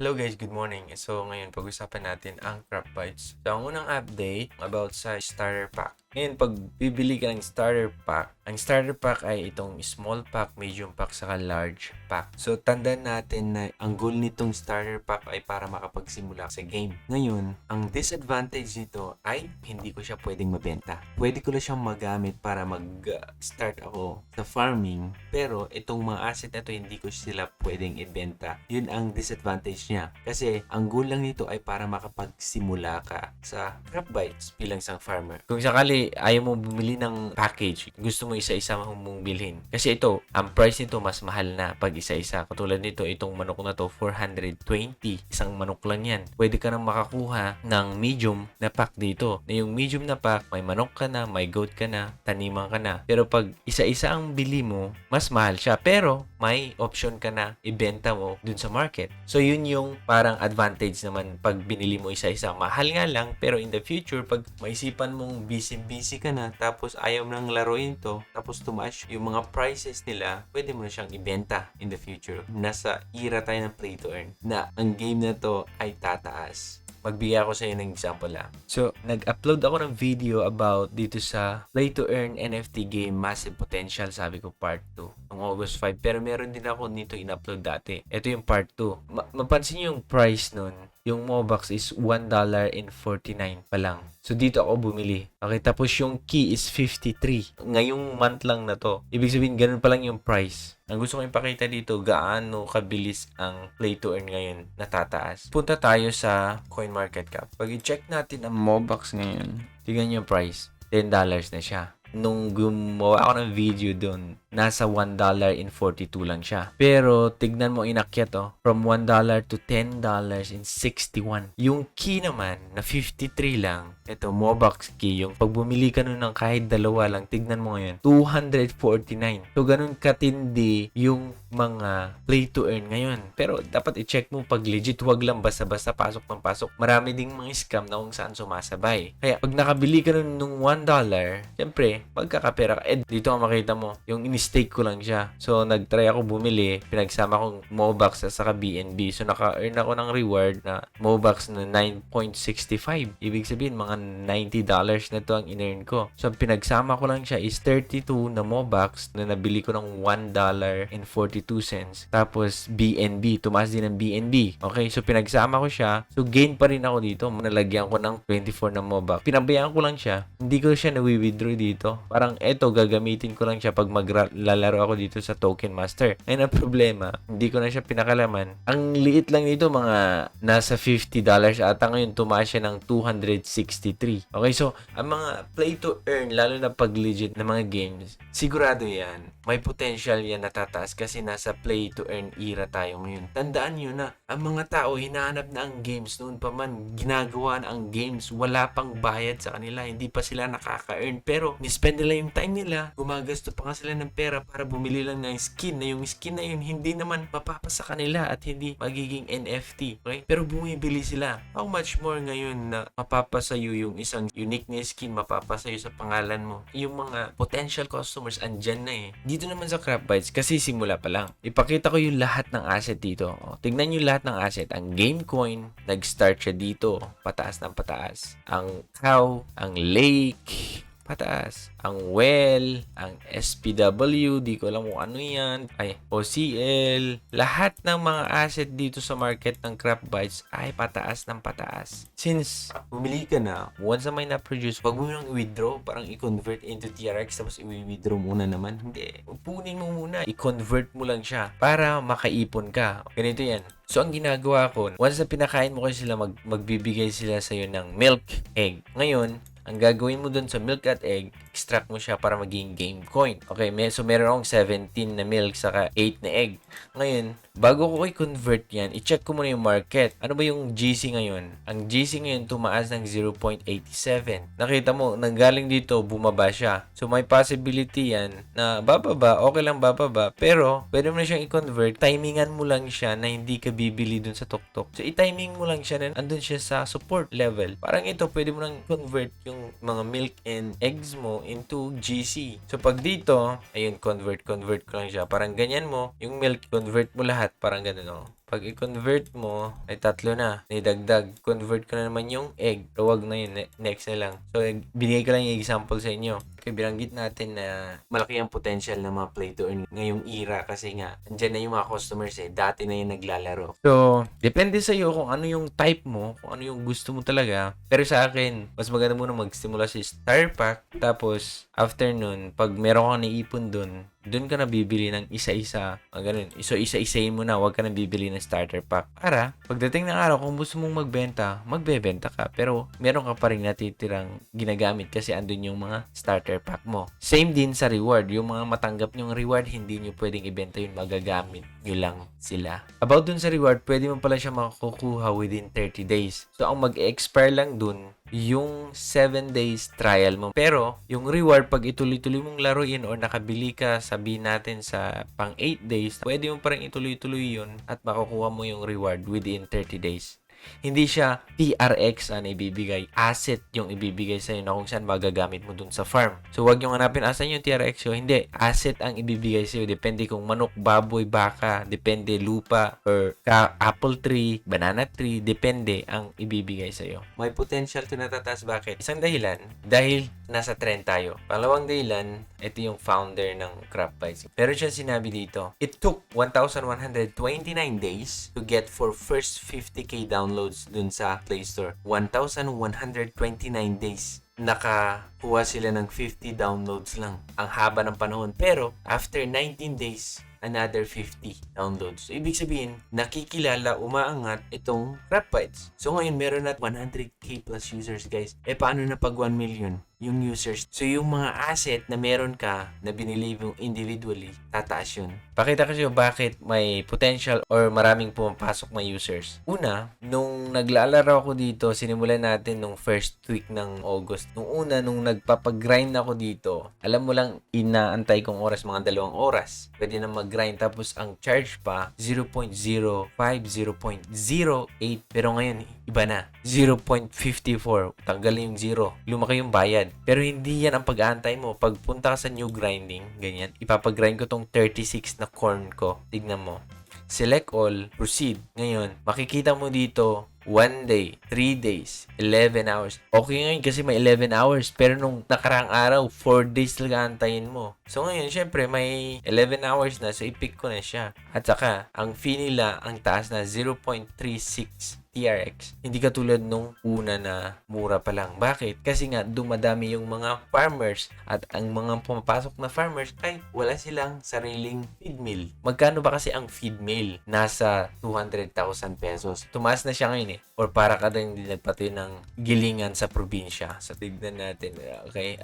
Hello guys, good morning. So ngayon pag-usapan natin ang Crop Bites. So ang unang update about sa starter pack. Ngayon pag bibili ka ng starter pack, ang starter pack ay itong small pack, medium pack, saka large pack. So tandaan natin na ang goal nitong starter pack ay para makapagsimula sa game. Ngayon, ang disadvantage nito ay hindi ko siya pwedeng mabenta. Pwede ko lang siyang magamit para mag-start ako sa farming, pero itong mga asset na to hindi ko sila pwedeng ibenta. Yun ang disadvantage niya. Kasi ang goal lang nito ay para makapagsimula ka sa Crop Bites bilang isang farmer. Kung sakali ayaw mo bumili ng package, gusto mo isa-isa mong bilhin. Kasi ito, ang price nito mas mahal na pag isa-isa. Katulad nito, itong manok na to, 420. Isang manok lang yan. Pwede ka nang makakuha ng medium na pack dito. Na yung medium na pack, may manok ka na, may goat ka na, taniman ka na. Pero pag isa-isa ang bili mo, mas mahal siya. Pero may option ka na ibenta mo dun sa market. So yun yung parang advantage naman pag binili mo isa-isa. Mahal nga lang, pero in the future, pag maisipan mong busy ka na, tapos ayaw mo nang laruin to, tapos tumaas yung mga prices nila, pwede mo na siyang ibenta in the future. Nasa era tayo ng play to earn na ang game na to ay tataas. Magbigay ako sa iyo ng example lang. So, nag-upload ako ng video about dito sa Play to Earn NFT game Massive Potential, sabi ko part 2, ng August 5. Pero meron din ako nito in-upload dati. Ito yung part 2. Mapansin niyo yung price nun. Yung Mobox is $1.49 pa lang. So, dito ako bumili. Okay, tapos yung key is 53. Ngayong month lang na to. Ibig sabihin, ganun pa lang yung price. Ang gusto ko ipakita dito, gaano kabilis ang play to earn ngayon natataas. Punta tayo sa CoinMarketCap. Pag i-check natin ang Mobox ngayon, tignan nyo yung price. $10 na siya. Nung gumawa ako ng video doon, nasa $1.42 lang siya. Pero, tignan mo inakyat from $1 to $10.61. Yung key naman, na 53 lang, ito, Mobox key, yung pag bumili ka nun ng kahit dalawa lang, tignan mo ngayon, 249. So, ganun katindi yung mga play to earn ngayon. Pero, dapat i-check mo pag legit, wag lang basta-basta pasok ng pasok. Marami ding mga scam na kung saan sumasabay. Kaya, pag nakabili ka nun ng $1, syempre, magkakapera ka. Dito ang makita mo, yung in-stake ko lang siya. So, nag-try ako bumili, pinagsama kong Mobox at saka BNB. So, naka-earn ako ng reward na Mobox na 9.65. Ibig sabihin, mga $90 na to ang in-earn ko. So, pinagsama ko lang siya is 32 na Mobox na nabili ko ng $1.42. Tapos, BNB. Tumaas din ng BNB. Okay, so pinag-sama ko siya. So, gain pa rin ako dito. Nalagyan ko ng 24 na Mobox. Pinabayaan ko lang siya. Hindi ko siya na-withdraw dito. Parang eto, gagamitin ko lang siya pag maglalaro ako dito sa Token Master. Ngayon ang problema, hindi ko na siya pinakalaman. Ang liit lang nito, mga nasa $50 ata. Ngayon, tumaas siya ng 263. Okay, so, ang mga play to earn, lalo na pag legit na mga games, sigurado yan. May potential yan natataas kasi nasa play to earn era tayo ngayon. Tandaan nyo na, ang mga tao, hinahanap na ang games noon pa man. Ginagawa na ang games. Wala pang bayad sa kanila. Hindi pa sila nakaka-earn. Pero, nispend nila yung time nila. Gumagasto pa nga sila ng pera para bumili lang ng skin. Na yung skin na yun, hindi naman mapapasa kanila at hindi magiging NFT. Okay? Pero bumibili sila. How much more ngayon na mapapasayo yung isang unique na skin, mapapasayo sa pangalan mo. Yung mga potential customers, andyan na eh. Dito naman sa Crop Bites, kasi simula pa lang. Ipakita ko yung lahat ng asset dito. O, tignan nyo lahat ng asset. Ang Gamecoin, nag-start siya dito. Pataas ng pataas. Ang cow, ang lake, pataas. Ang well, ang SPW, di ko alam kung ano yan. Ay, OCL. Lahat ng mga asset dito sa market ng Crop Bites ay pataas ng pataas. Since bumili ka na, once na may na-produce, wag mo nang i-withdraw, parang i-convert into TRX tapos i-withdraw muna naman. Hindi. Punin mo muna. I-convert mo lang siya para makaipon ka. Ganito yan. So, ang ginagawa ko, once na pinakain mo kasi sila, magbibigay sila sa'yo ng milk, egg. Ngayon, ang gagawin mo dun sa milk at egg, extract mo siya para maging Gamecoin. Okay, so meron akong 17 na milk saka 8 na egg. Ngayon, bago ko i-convert yan, i-check ko muna yung market. Ano ba yung GC ngayon? Ang GC ngayon tumaas ng 0.87. Nakita mo, nanggaling dito, bumaba siya. So, may possibility yan na bababa, okay lang bababa, pero pwede mo na siyang i-convert. Timingan mo lang siya na hindi ka bibili dun sa tuktok. So, i-timing mo lang siya na andun siya sa support level. Parang ito, pwede mo nang convert yung mga milk and eggs mo into GC. So, pag dito, ayun, convert ko lang siya. Parang ganyan mo, yung milk, convert mo lahat. Parang ganun, oh. Pag i-convert mo, ay 3 na. Nidagdag. Convert ko na naman yung egg. So, wag na yun. Next na lang. So, binigay ko lang yung example sa inyo. Okay, binanggit natin na malaki ang potential ng mga play to earn ngayong era kasi nga, andyan na yung mga customers dati na yung naglalaro. So, depende sa iyo kung ano yung type mo, kung ano yung gusto mo talaga. Pero sa akin, mas maganda muna magsimula sa starter pack. Tapos, after nun, pag meron kang naipon dun ka na bibili ng isa-isa. Ganun. So, isa-isayin mo na. Huwag ka na bibili ng starter pack. Para, pagdating ng araw, kung gusto mong magbenta, magbebenta ka. Pero, meron ka pa rin natitirang ginagamit kasi andun yung mga starter pack mo. Same din sa reward. Yung mga matanggap nyong reward, hindi nyo pwedeng ibenta yun. Magagamit nyo lang sila. About dun sa reward, pwede mo pala siya makukuha within 30 days. So, ang mag-expire lang dun, yung 7 days trial mo. Pero, yung reward, pag ituloy-tuloy mong laruin or nakabili ka, sabihin natin sa pang 8 days, pwede mo pa rin ituloy-tuloy yun at makukuha mo yung reward within 30 days. Hindi siya TRX ang ibibigay. Asset yung ibibigay sa'yo na kung saan magagamit mo dun sa farm. So, wag yung hanapin asan yung TRX yun. Hindi. Asset ang ibibigay sa'yo. Depende kung manok, baboy, baka. Depende lupa or apple tree, banana tree. Depende ang ibibigay sa'yo. May potential to natataas. Bakit? Isang dahilan, dahil nasa trend tayo. Pangalawang dahilan, ito yung founder ng Crop Bites. Pero siya sinabi dito, it took 1,129 days to get for first 50k downloads dun sa Play Store. 1,129 days. Nakakuha sila ng 50 downloads lang. Ang haba ng panahon. Pero, after 19 days, another 50 downloads. So, ibig sabihin, nakikilala, umaangat itong Crop Bites. So, ngayon, meron na 100k plus users, guys. Paano na pag 1 million? Yung users. So, yung mga asset na meron ka na binili mo individually, tataas yun. Pakita ko siya bakit may potential or maraming pumapasok na users. Una, nung naglalaro ako dito, sinimulan natin nung first week ng August. Nung nagpapag-grind ako dito, alam mo lang, inaantay kong oras, mga 2 oras. Pwede na mag-grind. Tapos, ang charge pa, 0.05, 0.08. Pero ngayon, iba na. 0.54. Tanggal yung 0. Lumaki yung bayad. Pero hindi yan ang pag-aantay mo. Pagpunta ka sa new grinding, ganyan, ipapag-grind ko tong 36 na corn ko. Tignan mo. Select all, proceed. Ngayon, makikita mo dito, 1 day, 3 days, 11 hours. Okay ngayon kasi may 11 hours. Pero nung nakaraang araw, 4 days talaga antayin mo. So ngayon, syempre, may 11 hours na. So, i-pick ko na siya. At saka, ang fee nila, ang taas na 0.36 TRX. Hindi katulad nung una na mura pa lang. Bakit? Kasi nga dumadami yung mga farmers at ang mga pumapasok na farmers ay wala silang sariling feed mill. Magkano ba kasi ang feed mill? Nasa 200,000 pesos. Tumaas na siya ngayon Or para ka din nagpatuloy ng gilingan sa probinsya. So tignan natin. Okay?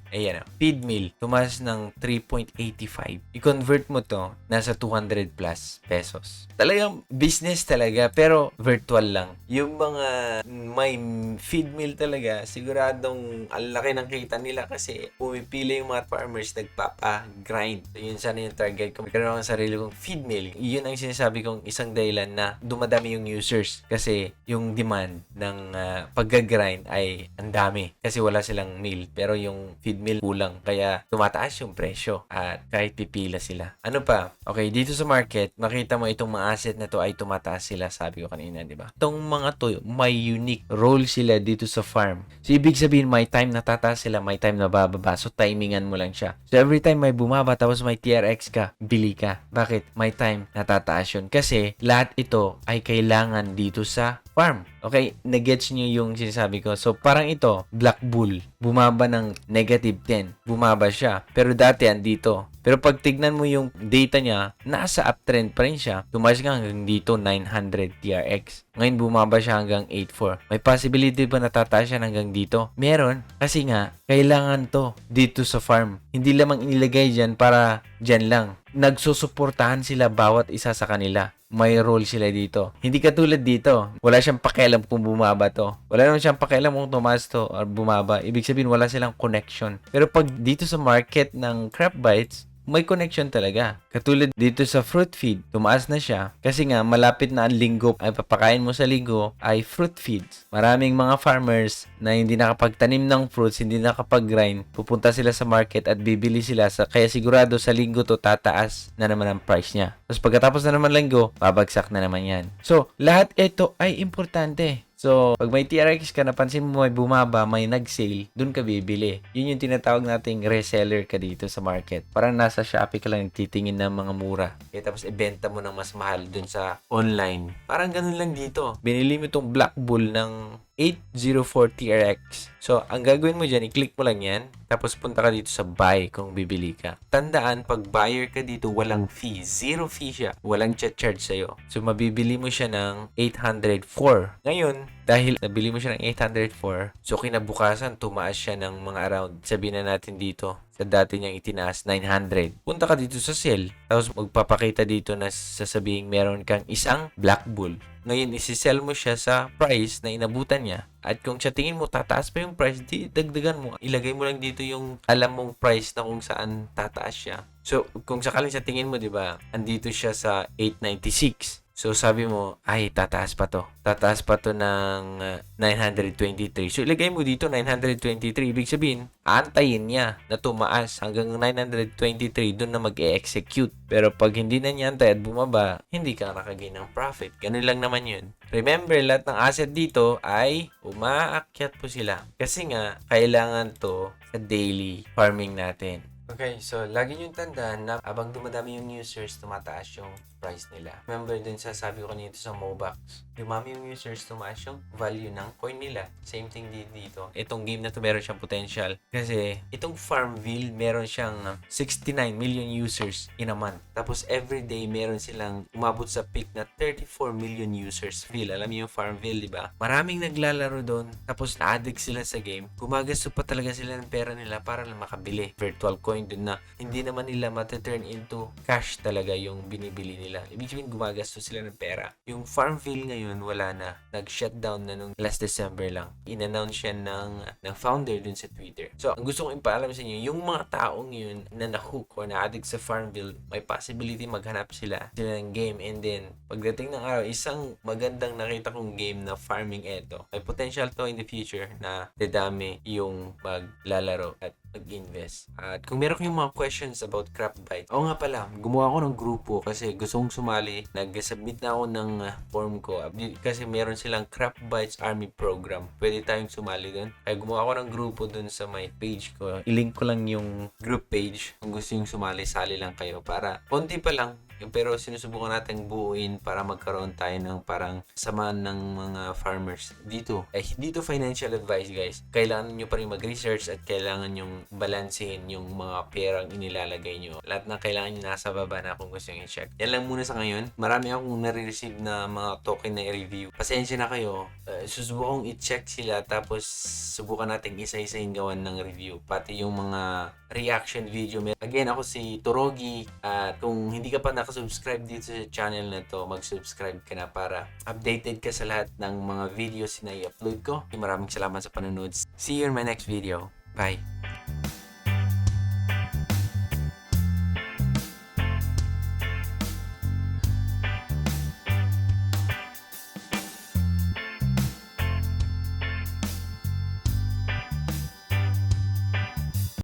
Ayan feed mill, tumaas ng 3.85. I-convert mo to, nasa 200 plus pesos. Talagang business talaga, pero virtual lang. Yung mga may feed mill talaga, siguradong ang laki ng kita nila kasi pumipili yung mga farmers nagpapa-grind. So, yun sana yung target ko. Magkaroon ng sarili kong feed mill. Yun ang sinasabi kong isang dahilan na dumadami yung users kasi yung demand ng pag-grind ay ang dami kasi wala silang mill. Pero yung feed mill kulang kaya tumataas yung presyo at kahit pipila sila. Ano pa? Okay, dito sa market, makita mo itong mga asset na to ay tumataas sila, sabi ko kanina, di ba? Itong mga to, may unique role sila dito sa farm. So, ibig sabihin, may time na tataas sila, may time na bababa. So, timingan mo lang siya. So, every time may bumaba, tapos may TRX ka, bili ka. Bakit? May time na tataas yun. Kasi, lahat ito ay kailangan dito sa farm. Okay, nagets nyo yung sinasabi ko. So, parang ito, Black Bull, bumaba ng negative 10. Bumaba siya. Pero dati, andito. Pero pag tignan mo yung data niya, nasa uptrend pa rin siya. Tumaas nga hanggang dito, 900 TRX. Ngayon, bumaba siya hanggang 84. May possibility ba natataas siya hanggang dito? Meron. Kasi nga, kailangan to dito sa farm. Hindi lamang inilagay dyan para dyan lang. Nagsusuportahan sila bawat isa sa kanila. May role sila dito. Hindi katulad dito. Wala siyang pakialam kung bumaba to. Wala naman siyang pakialam kung tumaas to or bumaba. Ibig sabihin, wala silang connection. Pero pag dito sa market ng Crop Bites, may connection talaga. Katulad dito sa fruit feed, tumaas na siya kasi nga malapit na ang linggo ay papakain mo sa linggo ay fruit feeds. Maraming mga farmers na hindi nakapagtanim ng fruits, hindi nakapag-grind, pupunta sila sa market at bibili sila kaya sigurado sa linggo to tataas na naman ang price niya. Tapos pagkatapos na naman linggo, babagsak na naman yan. So, lahat ito ay importante. So, pag may TRX ka, napansin mo may bumaba, may nag-sale, dun ka bibili. Yun yung tinatawag nating reseller ka dito sa market. Parang nasa Shopee ka lang titingin ng mga mura. Tapos ibenta mo ng mas mahal dun sa online. Parang ganun lang dito. Binili mo itong Black Bull ng 804 TRX. So, ang gagawin mo dyan, i-click mo lang yan. Tapos punta ka dito sa buy kung bibili ka. Tandaan, pag buyer ka dito, walang fee. Zero fee siya. Walang charge sa'yo. So, mabibili mo siya ng 804. Ngayon, dahil nabili mo siya ng 804, so kinabukasan, tumaas siya ng mga around, sabihin na natin dito, sa dati niyang itinaas, 900. Punta ka dito sa sale. Tapos magpapakita dito na sasabihin meron kang isang Black Bull. Ngayon, isi-sell mo siya sa price na inabutan niya. At kung sa tingin mo tataas pa yung price, di dagdagan mo. Ilagay mo lang dito yung alam mong price na kung saan tataas siya. So, kung sakaling sa tingin mo, di ba, andito siya sa 896. So, sabi mo, ay, tataas pa to. Tataas pa to ng 923. So, ilagay mo dito 923. Ibig sabihin, aantayin niya na tumaas hanggang 923. Doon na mag-e-execute. Pero pag hindi na niya antay at bumaba, hindi ka nakagain ng profit. Ganun lang naman yun. Remember, lahat ng asset dito ay umaakyat po sila. Kasi nga, kailangan to sa daily farming natin. Okay, so lagi niyong tandaan na abang dumadami yung users, tumataas yung price nila. Remember din sasabi ko kanina sa Mobax, dumami yung users, tumaas yung value ng coin nila. Same thing dito. Itong game na to meron siyang potential. Kasi itong Farmville meron siyang 69 million users in a month. Tapos everyday meron silang umabot sa peak na 34 million users. Alam niyo yung Farmville, di ba? Maraming naglalaro doon. Tapos na-addict sila sa game. Gumagasto pa talaga sila ng pera nila para lang makabili virtual coin doon na hindi naman nila mataturn into cash talaga yung binibili nila. Ibig sabihin, gumagastos sila ng pera. Yung Farmville ngayon, wala na. Nag-shutdown na nung last December lang. In-announce siya ng founder dun sa Twitter. So, ang gusto kong ipaalam sa inyo, yung mga taong yun na na-hook or na-addict sa Farmville, may possibility maghanap sila ng game. And then, pagdating ng araw, isang magandang nakita kong game na farming eto. May potential to in the future na dadami yung maglalaro at mag-invest. At kung meron kayong mga questions about CraftBytes, oo nga pala, gumawa ako ng grupo kasi gusto kong sumali. Nag-submit na ako ng form ko kasi meron silang CraftBytes Army Program. Pwede tayong sumali doon. Kaya gumawa ako ng grupo doon sa my page ko. I-link ko lang yung group page. Kung gusto yung sumali, sali lang kayo para konti pa lang. Pero sinusubukan natin buuin para magkaroon tayo ng parang samaan ng mga farmers dito. Dito financial advice, guys. Kailangan nyo pa rin mag-research at kailangan nyong balansehin yung mga perang inilalagay nyo. Lahat ng kailangan nyo nasa baba na kung gusto nyo i-check. Yan lang muna sa ngayon. Marami akong nare-receive na mga token na i-review. Pasensya na kayo. Susubukong i-check sila tapos subukan natin isa-isahin gawan ng review. Pati yung mga reaction video. Again, ako si Torogi at kung hindi ka pa nakasubscribe dito sa channel na to, mag-subscribe ka na para updated ka sa lahat ng mga videos na i-upload ko. Maraming salamat sa panonood. See you in my next video. Bye!